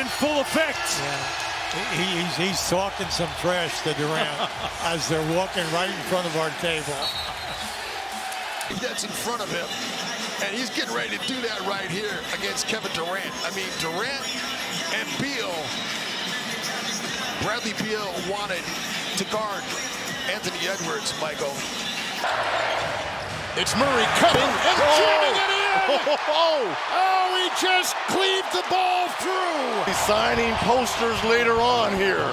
in full effect. Yeah. He's talking some trash to Durant as they're walking right in front of our table. That's in front of him, and he's getting ready to do that right here against Kevin Durant. I mean, Durant and Beal, Bradley Beal wanted to guard Anthony Edwards, Michael. It's Murray cutting and jamming it in. Oh, he just cleaved the ball through. He's signing posters later on here.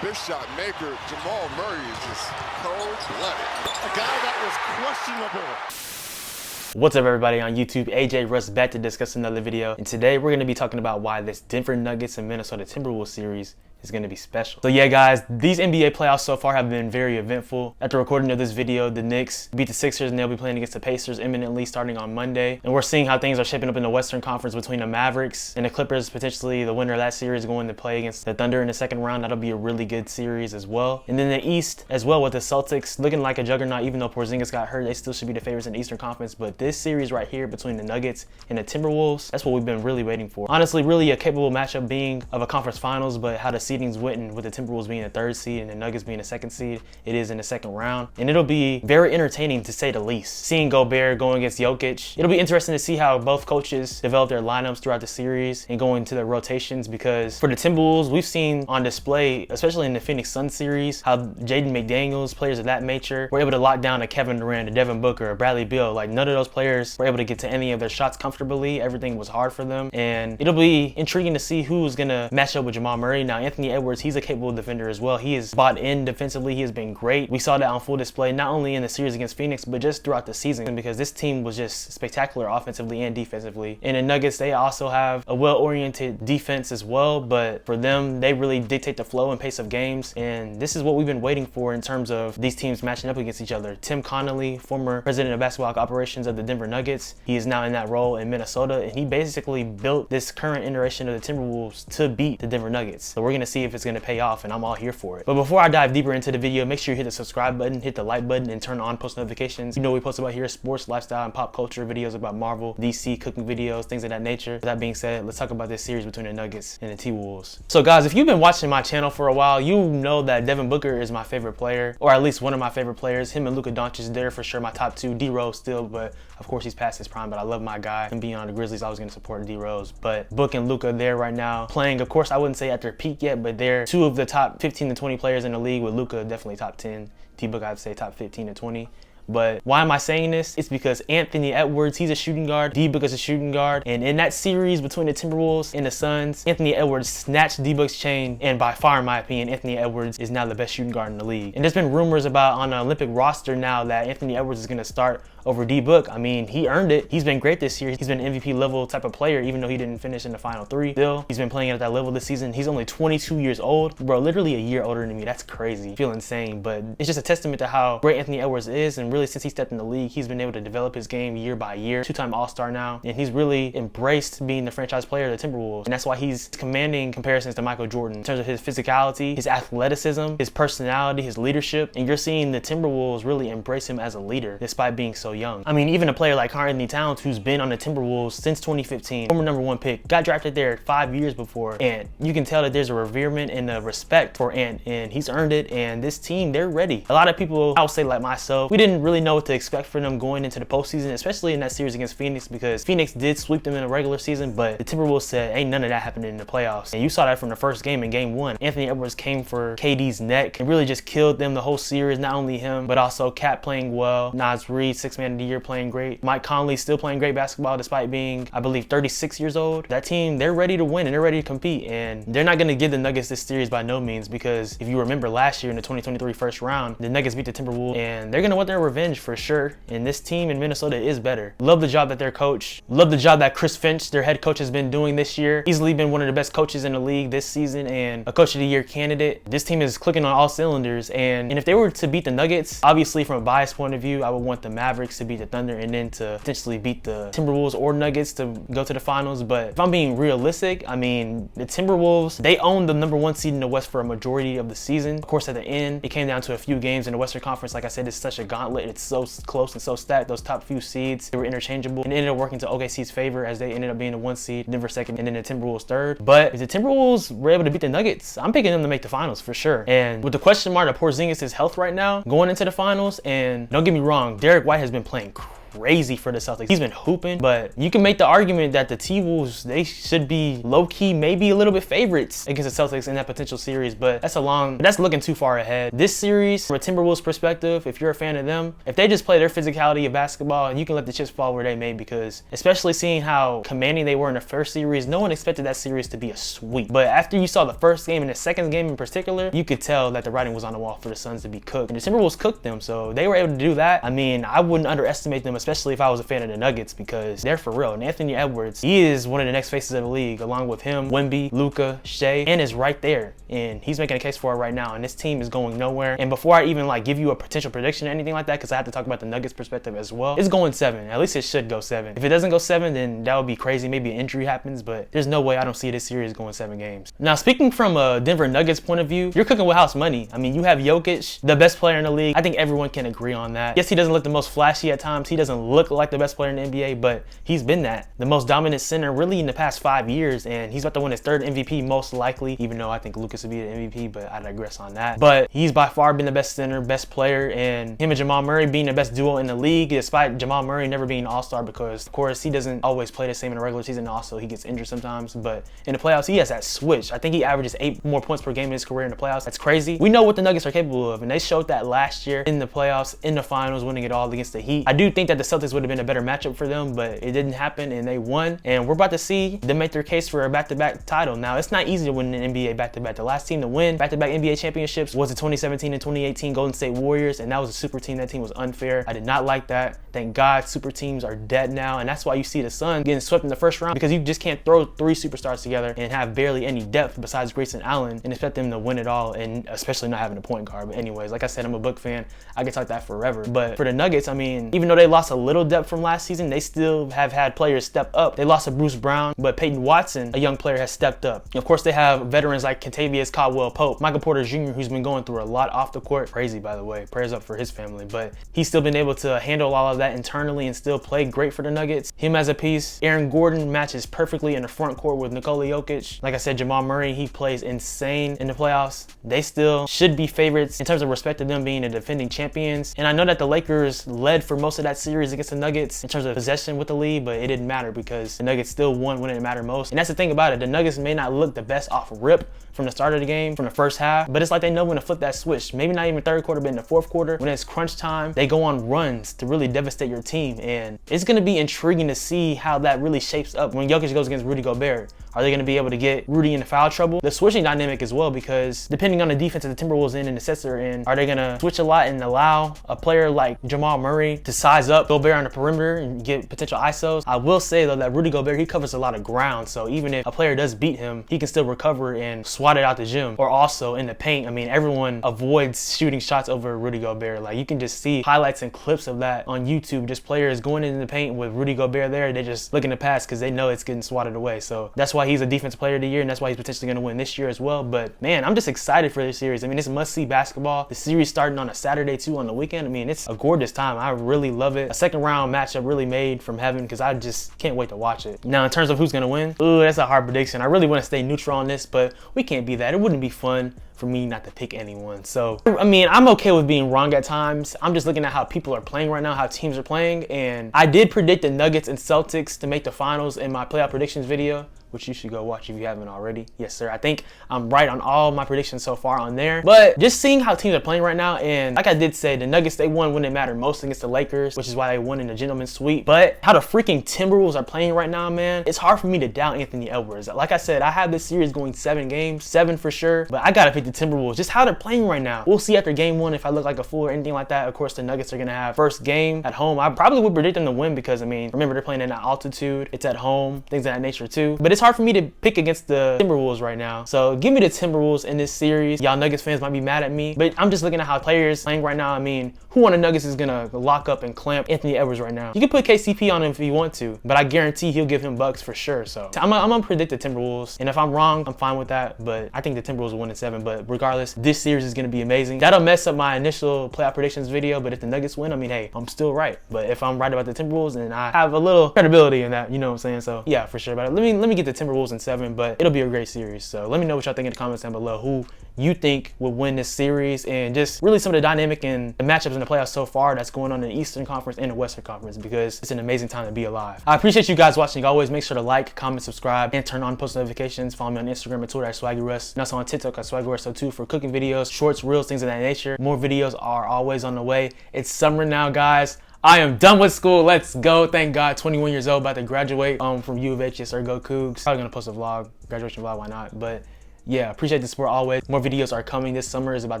This shot maker, Jamal Murray, is just cold-blooded. A guy that was questionable. What's up, everybody on YouTube? AJ Russ back to discuss another video, and today we're going to be talking about why this Denver Nuggets and Minnesota Timberwolves series is going to be special. So yeah, guys, these NBA playoffs so far have been very eventful. After recording of this video, the Knicks beat the Sixers and they'll be playing against the Pacers imminently starting on Monday. And we're seeing how things are shaping up in the Western Conference between the Mavericks and the Clippers. Potentially the winner of that series going to play against the Thunder in the second round. That'll be a really good series as well. And then the East as well, with the Celtics looking like a juggernaut. Even though Porzingis got hurt, they still should be the favorites in the Eastern Conference. But this series right here between the Nuggets and the Timberwolves, that's what we've been really waiting for. Honestly, really a capable matchup being of a conference finals, but how the seedings went, and with the Timberwolves being the third seed and the Nuggets being the second seed, it is in the second round. And it'll be very entertaining to say the least. Seeing Gobert going against Jokic, it'll be interesting to see how both coaches develop their lineups throughout the series and go into their rotations, because for the Timberwolves, we've seen on display, especially in the Phoenix Suns series, how Jaden McDaniels, players of that nature, were able to lock down a Kevin Durant, a Devin Booker, a Bradley Beal. Like, none of those players were able to get to any of their shots comfortably. Everything was hard for them, and it'll be intriguing to see who's gonna match up with Jamal Murray. Now, Anthony Edwards, he's a capable defender as well. He is bought in defensively. He has been great. We saw that on full display, not only in the series against Phoenix, but just throughout the season, because this team was just spectacular offensively and defensively. And the Nuggets, they also have a well-oriented defense as well, but for them, they really dictate the flow and pace of games. And this is what we've been waiting for in terms of these teams matching up against each other. Tim Connolly, former president of basketball operations of the Denver Nuggets, he is now in that role in Minnesota, and he basically built this current iteration of the Timberwolves to beat the Denver Nuggets. So we're going to see if it's going to pay off, and I'm all here for it. But before I dive deeper into the video, make sure you hit the subscribe button, hit the like button, and turn on post notifications. You know we post about here sports, lifestyle, and pop culture videos about Marvel, DC, cooking videos, things of that nature. With that being said, let's talk about this series between the Nuggets and the T-Wolves. So guys, if you've been watching my channel for a while, you know that Devin Booker is my favorite player, or at least one of my favorite players. Him and Luka Doncic, they're for sure my top two. D-Rose still, but of course he's past his prime, but I love my guy. And being on the Grizzlies, I was going to support D-Rose. But Book and Luka, they're right now playing, of course, I wouldn't say at their peak yet, but they're two of the top 15 to 20 players in the league, with Luka definitely top 10. D-Book, I'd say top 15 to 20. But why am I saying this? It's because Anthony Edwards, he's a shooting guard. D-Book is a shooting guard. And in that series between the Timberwolves and the Suns, Anthony Edwards snatched D-Book's chain. And by far, in my opinion, Anthony Edwards is now the best shooting guard in the league. And there's been rumors about on the Olympic roster now that Anthony Edwards is going to start over D-Book. I mean, he earned it. He's been great this year. He's been an MVP level type of player, even though he didn't finish in the final three. Still, he's been playing at that level this season. He's only 22 years old. Bro, literally a year older than me. That's crazy. I feel insane, but it's just a testament to how great Anthony Edwards is. And really, since he stepped in the league, he's been able to develop his game year by year. Two-time All-Star now. And he's really embraced being the franchise player of the Timberwolves. And that's why he's commanding comparisons to Michael Jordan in terms of his physicality, his athleticism, his personality, his leadership. And you're seeing the Timberwolves really embrace him as a leader despite being so young. I mean, even a player like Karl-Anthony Towns, who's been on the Timberwolves since 2015, former #1 pick, got drafted there 5 years before, and you can tell that there's a reverement and a respect for Ant, and he's earned it. And this team, they're ready. A lot of people, I'll say like myself, we didn't really know what to expect from them going into the postseason, especially in that series against Phoenix, because Phoenix did sweep them in the regular season, but the Timberwolves said ain't none of that happening in the playoffs. And you saw that from the first game in game one. Anthony Edwards came for KD's neck and really just killed them the whole series. Not only him, but also Cat playing well, Naz Reid, 6th man of the year, playing great. Mike Conley still playing great basketball despite being, I believe, 36 years old. That team, they're ready to win and they're ready to compete, and they're not going to give the Nuggets this series by no means, because if you remember last year in the 2023 first round, the Nuggets beat the Timberwolves, and they're going to want their revenge for sure. And this team in Minnesota is better. Love the job that their coach, love the job that Chris Finch, their head coach, has been doing this year. Easily been one of the best coaches in the league this season and a coach of the year candidate. This team is clicking on all cylinders, and if they were to beat the Nuggets, obviously from a bias point of view, I would want the Mavericks Celtics to beat the Thunder and then to potentially beat the Timberwolves or Nuggets to go to the finals. But if I'm being realistic, I mean, the Timberwolves, they own the #1 seed in the West for a majority of the season. Of course, at the end, it came down to a few games in the Western Conference. Like I said, it's such a gauntlet. It's so close and so stacked. Those top few seeds, they were interchangeable and it ended up working to OKC's favor as they ended up being the 1 seed, Denver 2nd, and then the Timberwolves 3rd. But if the Timberwolves were able to beat the Nuggets, I'm picking them to make the finals for sure. And with the question mark of Porzingis' health right now, going into the finals, and don't get me wrong, Derek White has been playing crazy for the Celtics. He's been hooping, but you can make the argument that the T-Wolves, they should be low-key, maybe a little bit favorites against the Celtics in that potential series, but that's looking too far ahead. This series, from a Timberwolves perspective, if you're a fan of them, if they just play their physicality of basketball, and you can let the chips fall where they may, because especially seeing how commanding they were in the first series, no one expected that series to be a sweep. But after you saw the first game and the second game in particular, you could tell that the writing was on the wall for the Suns to be cooked. And the Timberwolves cooked them, so they were able to do that. I mean, I wouldn't underestimate them, especially if I was a fan of the Nuggets, because they're for real. And Anthony Edwards, he is one of the next faces of the league, along with him, Wemby, Luka, Shea, and is right there. And he's making a case for it right now. And this team is going nowhere. And before I even give you a potential prediction or anything like that, because I have to talk about the Nuggets perspective as well, it's going 7. At least it should go 7. If it doesn't go 7, then that would be crazy. Maybe an injury happens, but there's no way I don't see this series going 7 games. Now, speaking from a Denver Nuggets point of view, you're cooking with house money. I mean, you have Jokic, the best player in the league. I think everyone can agree on that. Yes, he doesn't look the most flashy at times. He doesn't look like the best player in the NBA, but he's been the most dominant center really in the past 5 years, and he's about to win his 3rd MVP most likely, even though I think Lucas would be the MVP, but I digress on that. But he's by far been the best center, best player, and him and Jamal Murray being the best duo in the league, despite Jamal Murray never being an all-star, because of course he doesn't always play the same in the regular season. Also, he gets injured sometimes, but in the playoffs he has that switch. I think he averages 8 more points per game in his career in the playoffs. That's crazy. We know what the Nuggets are capable of, and they showed that last year in the playoffs, in the finals, winning it all against the Heat. I do think that the Celtics would have been a better matchup for them, but it didn't happen and they won, and we're about to see them make their case for a back-to-back title. Now, it's not easy to win an NBA back-to-back. The last team to win back-to-back NBA championships was the 2017 and 2018 Golden State Warriors, and that was a super team. That team was unfair. I did not like that. Thank God super teams are dead now, and that's why you see the Suns getting swept in the first round, because you just can't throw 3 superstars together and have barely any depth besides Grayson Allen and expect them to win it all, and especially not having a point guard. But anyways, like I said, I'm a Book fan. I could talk that forever. But for the Nuggets, I mean, even though they lost a little depth from last season, they still have had players step up. They lost to Bruce Brown, but Peyton Watson, a young player, has stepped up. Of course, they have veterans like Kentavious Caldwell-Pope, Michael Porter Jr., who's been going through a lot off the court. Crazy, by the way. Prayers up for his family. But he's still been able to handle all of that internally and still play great for the Nuggets. Him as a piece. Aaron Gordon matches perfectly in the front court with Nikola Jokic. Like I said, Jamal Murray, he plays insane in the playoffs. They still should be favorites in terms of respect to them being the defending champions. And I know that the Lakers led for most of that series against the Nuggets in terms of possession with the lead, but it didn't matter because the Nuggets still won when it mattered most. And that's the thing about it. The Nuggets may not look the best off rip from the start of the game, from the first half, but it's like they know when to flip that switch. Maybe not even 3rd quarter, but in the 4th quarter, when it's crunch time, they go on runs to really devastate your team. And it's going to be intriguing to see how that really shapes up when Jokic goes against Rudy Gobert. Are they going to be able to get Rudy into foul trouble? The switching dynamic as well, because depending on the defense that the Timberwolves in and the sets they're in, are they going to switch a lot and allow a player like Jamal Murray to size up Gobert on the perimeter and get potential ISOs? I will say though that Rudy Gobert, he covers a lot of ground, so even if a player does beat him, he can still recover and swat it out the gym. Or also in the paint, I mean, everyone avoids shooting shots over Rudy Gobert. Like, you can just see highlights and clips of that on YouTube, just players going in the paint with Rudy Gobert there, they're just looking to pass because they know it's getting swatted away. So that's why he's a defensive player of the year, and that's why he's potentially going to win this year as well. But man, I'm just excited for this series. I mean, it's must-see basketball. The series starting on a Saturday too on the weekend. I mean, it's a gorgeous time. I really love it. A 2nd round matchup really made from heaven, because I just can't wait to watch it. Now, in terms of who's going to win, ooh, that's a hard prediction. I really want to stay neutral on this, but we can't be that. It wouldn't be fun for me not to pick anyone. So, I mean, I'm okay with being wrong at times. I'm just looking at how people are playing right now, how teams are playing, and I did predict the Nuggets and Celtics to make the finals in my playoff predictions video, which you should go watch if you haven't already. Yes, sir. I think I'm right on all my predictions so far on there. But just seeing how teams are playing right now, and like I did say, the Nuggets, they won when it mattered most against the Lakers, which is why they won in the gentleman's sweep. But how the freaking Timberwolves are playing right now, man, it's hard for me to doubt Anthony Edwards. Like I said, I have this series going 7 games, 7 for sure, but I gotta pick pick the Timberwolves. Just how they're playing right now. We'll see after game 1 if I look like a fool or anything like that. Of course, the Nuggets are gonna have first game at home. I probably would predict them to win because, I mean, remember they're playing in that altitude. It's at home, things of that nature too. But it's hard for me to pick against the Timberwolves right now. So give me the Timberwolves in this series. Y'all Nuggets fans might be mad at me, but I'm just looking at how players playing right now. I mean, who on the Nuggets is gonna lock up and clamp Anthony Edwards right now? You can put KCP on him if you want to, but I guarantee he'll give him bucks for sure. So I'm gonna predict the Timberwolves, and if I'm wrong, I'm fine with that. But I think the Timberwolves will win in 7. But regardless, this series is gonna be amazing. That'll mess up my initial playoff predictions video, but if the Nuggets win, I mean, hey, I'm still right. But if I'm right about the Timberwolves, then I have a little credibility in that, you know what I'm saying? So yeah, for sure. But let me get the Timberwolves in 7, but it'll be a great series. So let me know what y'all think in the comments down below, who you think would win this series, and just really some of the dynamic and the matchups in the playoffs so far that's going on in the Eastern Conference and the Western Conference, because it's an amazing time to be alive. I appreciate you guys watching. Always make sure to like, comment, subscribe, and turn on post notifications. Follow me on Instagram and Twitter at SwaggyRuss, and also on TikTok at SwaggyRuss02 for cooking videos, shorts, reels, things of that nature. More videos are always on the way. It's summer now, guys. I am done with school. Let's go. Thank God. 21 years old, about to graduate from U of H. Yes, sir. Go Cougs. Probably gonna post a vlog, graduation vlog. Why not? But yeah, appreciate the support always. More videos are coming. This summer is about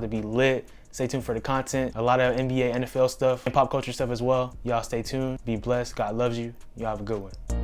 to be lit. Stay tuned for the content. A lot of NBA, NFL stuff, and pop culture stuff as well. Y'all stay tuned. Be blessed. God loves you. Y'all have a good one.